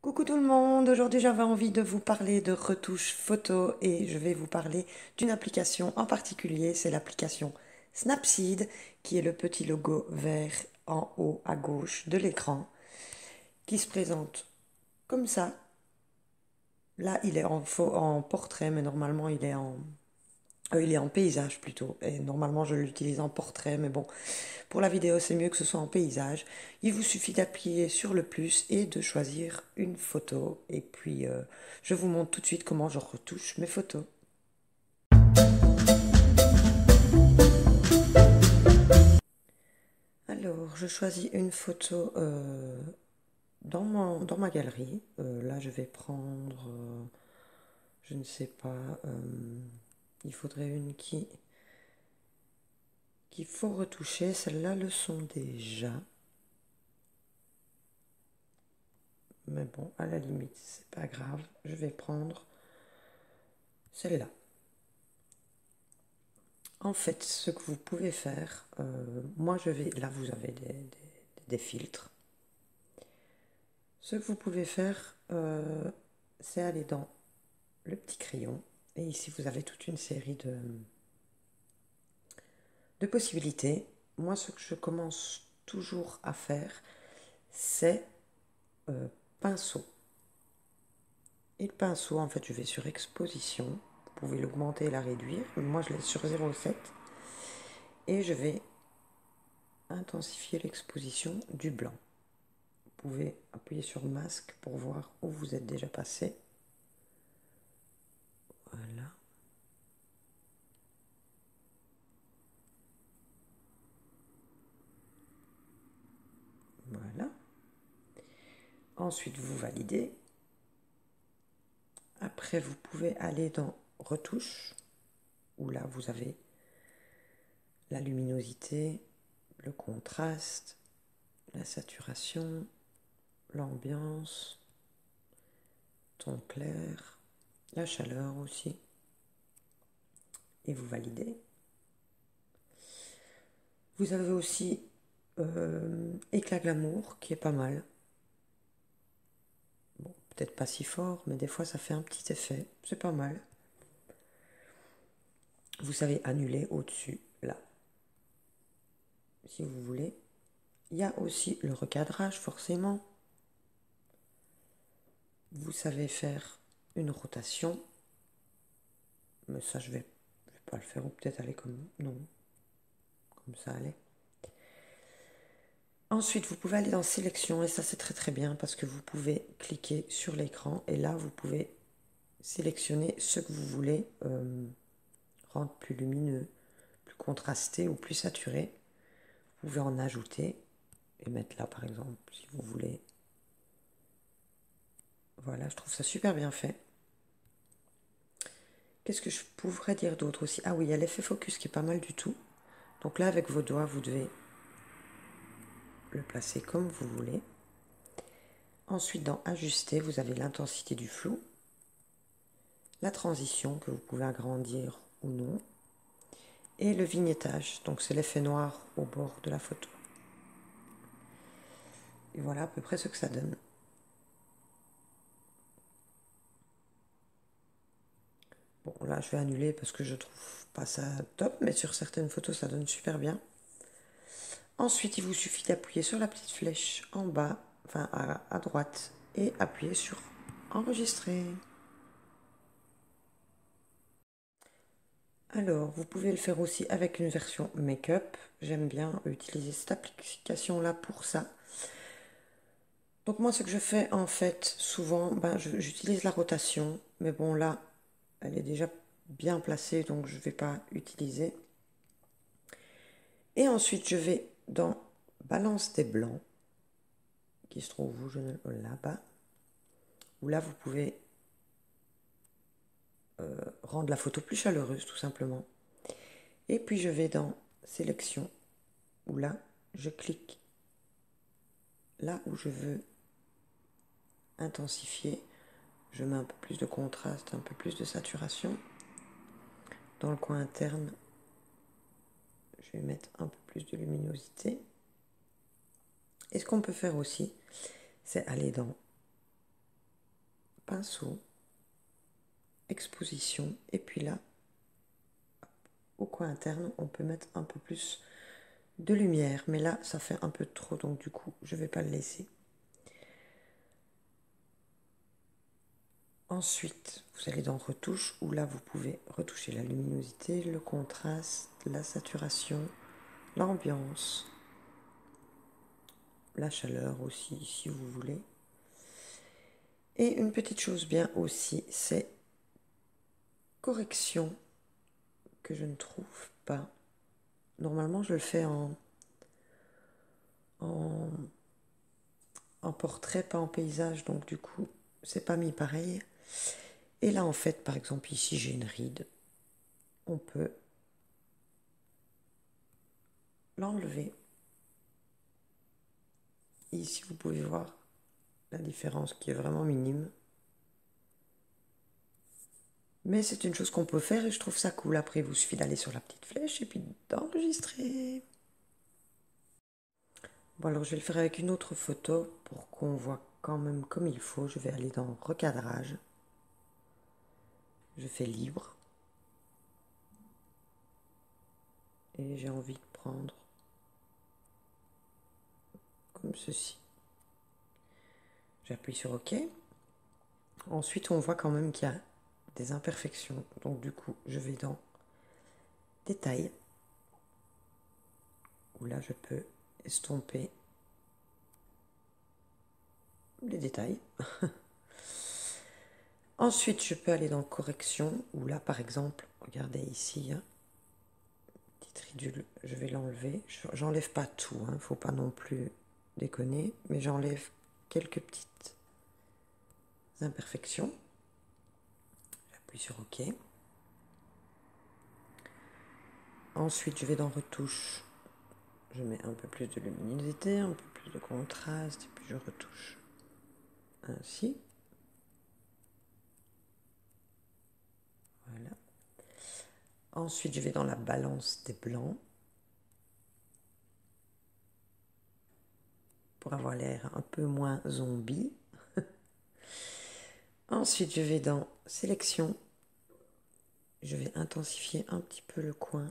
Coucou tout le monde, aujourd'hui j'avais envie de vous parler de retouches photo et je vais vous parler d'une application en particulier, c'est l'application Snapseed qui est le petit logo vert en haut à gauche de l'écran qui se présente comme ça. Là il est en portrait mais normalement il est en paysage plutôt et normalement je l'utilise en portrait mais bon pour la vidéo c'est mieux que ce soit en paysage. Il vous suffit d'appuyer sur le plus et de choisir une photo et puis je vous montre tout de suite comment je retouche mes photos. Alors je choisis une photo dans ma galerie. Là je vais prendre, je ne sais pas, il faudrait une qu'il faut retoucher. Celles-là le sont déjà. Mais bon, à la limite, c'est pas grave. Je vais prendre celle-là. En fait, ce que vous pouvez faire, moi je vais, là vous avez des filtres. Ce que vous pouvez faire, c'est aller dans le petit crayon. Et ici vous avez toute une série de possibilités. Moi ce que je commence toujours à faire, c'est pinceau. Et le pinceau, en fait, je vais sur exposition. Vous pouvez l'augmenter et la réduire. Moi je laisse sur 0,7. Et je vais intensifier l'exposition du blanc. Vous pouvez appuyer sur masque pour voir où vous êtes déjà passé. Voilà. Voilà. Ensuite, vous validez. Après, vous pouvez aller dans retouche, où là, vous avez la luminosité, le contraste, la saturation, l'ambiance, ton clair, la chaleur aussi. Et vous validez. Vous avez aussi éclat glamour qui est pas mal. Bon, peut-être pas si fort, mais des fois ça fait un petit effet. C'est pas mal. Vous savez annuler au-dessus, là, si vous voulez. Il y a aussi le recadrage, forcément. Vous savez faire une rotation. Mais ça, je vais pas le faire, ou peut-être aller comme... Non, comme ça, allez. Ensuite, vous pouvez aller dans sélection, et ça c'est très très bien parce que vous pouvez cliquer sur l'écran et là vous pouvez sélectionner ce que vous voulez rendre plus lumineux, plus contrasté ou plus saturé. Vous pouvez en ajouter et mettre là par exemple si vous voulez. Voilà, je trouve ça super bien fait. Qu'est-ce que je pourrais dire d'autre aussi? Ah oui, il y a l'effet focus qui est pas mal du tout. Donc là avec vos doigts vous devez le placer comme vous voulez. Ensuite dans ajuster vous avez l'intensité du flou, la transition que vous pouvez agrandir ou non, et le vignettage, donc c'est l'effet noir au bord de la photo. Et voilà à peu près ce que ça donne. Bon là je vais annuler parce que je trouve pas ça top, mais sur certaines photos ça donne super bien. Ensuite il vous suffit d'appuyer sur la petite flèche en bas, enfin à droite, et appuyer sur enregistrer. Alors, vous pouvez le faire aussi avec une version make-up. J'aime bien utiliser cette application-là pour ça. Donc moi, ce que je fais en fait, souvent, j'utilise la rotation. Mais bon, là, elle est déjà bien placée, donc je ne vais pas utiliser. Et ensuite, je vais dans Balance des blancs, qui se trouve là-bas, où là, vous pouvez rendre la photo plus chaleureuse, tout simplement. Et puis, je vais dans Sélection, où là, je clique là où je veux intensifier. Je mets un peu plus de contraste, un peu plus de saturation. Dans le coin interne, je vais mettre un peu plus de luminosité. Et ce qu'on peut faire aussi, c'est aller dans pinceau, exposition, et puis là, au coin interne, on peut mettre un peu plus de lumière, mais là, ça fait un peu trop, donc du coup, je vais pas le laisser. Ensuite, vous allez dans retouche, où là, vous pouvez retoucher la luminosité, le contraste, la saturation, l'ambiance, la chaleur aussi, si vous voulez. Et une petite chose bien aussi, c'est correction, que je ne trouve pas. Normalement, je le fais en, en portrait, pas en paysage, donc du coup, c'est pas mis pareil. Et là, en fait, par exemple, ici, j'ai une ride. On peut l'enlever. Et ici, vous pouvez voir la différence qui est vraiment minime. Mais c'est une chose qu'on peut faire et je trouve ça cool. Après, il vous suffit d'aller sur la petite flèche et puis d'enregistrer. Bon, alors je vais le faire avec une autre photo pour qu'on voit quand même comme il faut. Je vais aller dans recadrage. Je fais libre. Et j'ai envie de prendre comme ceci. J'appuie sur OK. Ensuite, on voit quand même qu'il y a des imperfections. Donc du coup, je vais dans Détail, où là, je peux estomper les détails. Ensuite, je peux aller dans Correction, où là, par exemple, regardez ici, hein, petite ridule, je vais l'enlever. J'enlève pas tout, hein, faut pas non plus déconner, mais j'enlève quelques petites imperfections. J'appuie sur OK. Ensuite, je vais dans Retouche. Je mets un peu plus de luminosité, un peu plus de contraste, et puis je retouche ainsi. Voilà. Ensuite, je vais dans la balance des blancs pour avoir l'air un peu moins zombie. Ensuite, je vais dans Sélection. Je vais intensifier un petit peu le coin.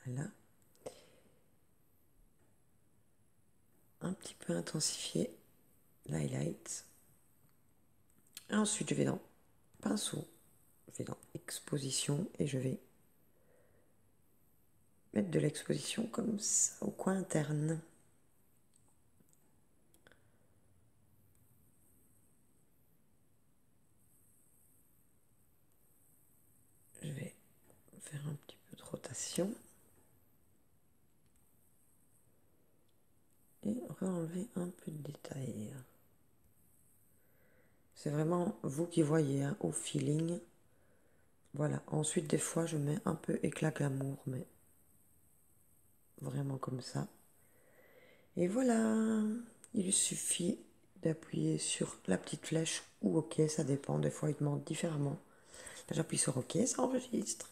Voilà. Un petit peu intensifier l'highlight. Ensuite, je vais dans Pinceau. Je vais dans Exposition et je vais mettre de l'exposition comme ça au coin interne. Je vais faire un petit peu de rotation. Et enlever un peu de détail. C'est vraiment vous qui voyez, hein, au feeling. Voilà. Ensuite, des fois, je mets un peu éclat glamour, mais vraiment comme ça. Et voilà. Il suffit d'appuyer sur la petite flèche ou OK, ça dépend. Des fois, il demande différemment. Là, j'appuie sur OK, ça enregistre.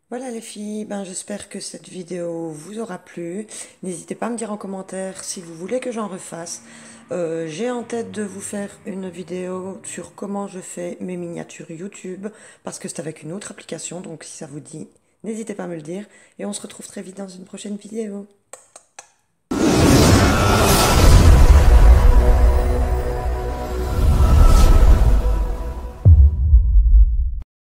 Voilà les filles, ben, j'espère que cette vidéo vous aura plu. N'hésitez pas à me dire en commentaire si vous voulez que j'en refasse. J'ai en tête de vous faire une vidéo sur comment je fais mes miniatures YouTube, parce que c'est avec une autre application, donc si ça vous dit, n'hésitez pas à me le dire. Et on se retrouve très vite dans une prochaine vidéo.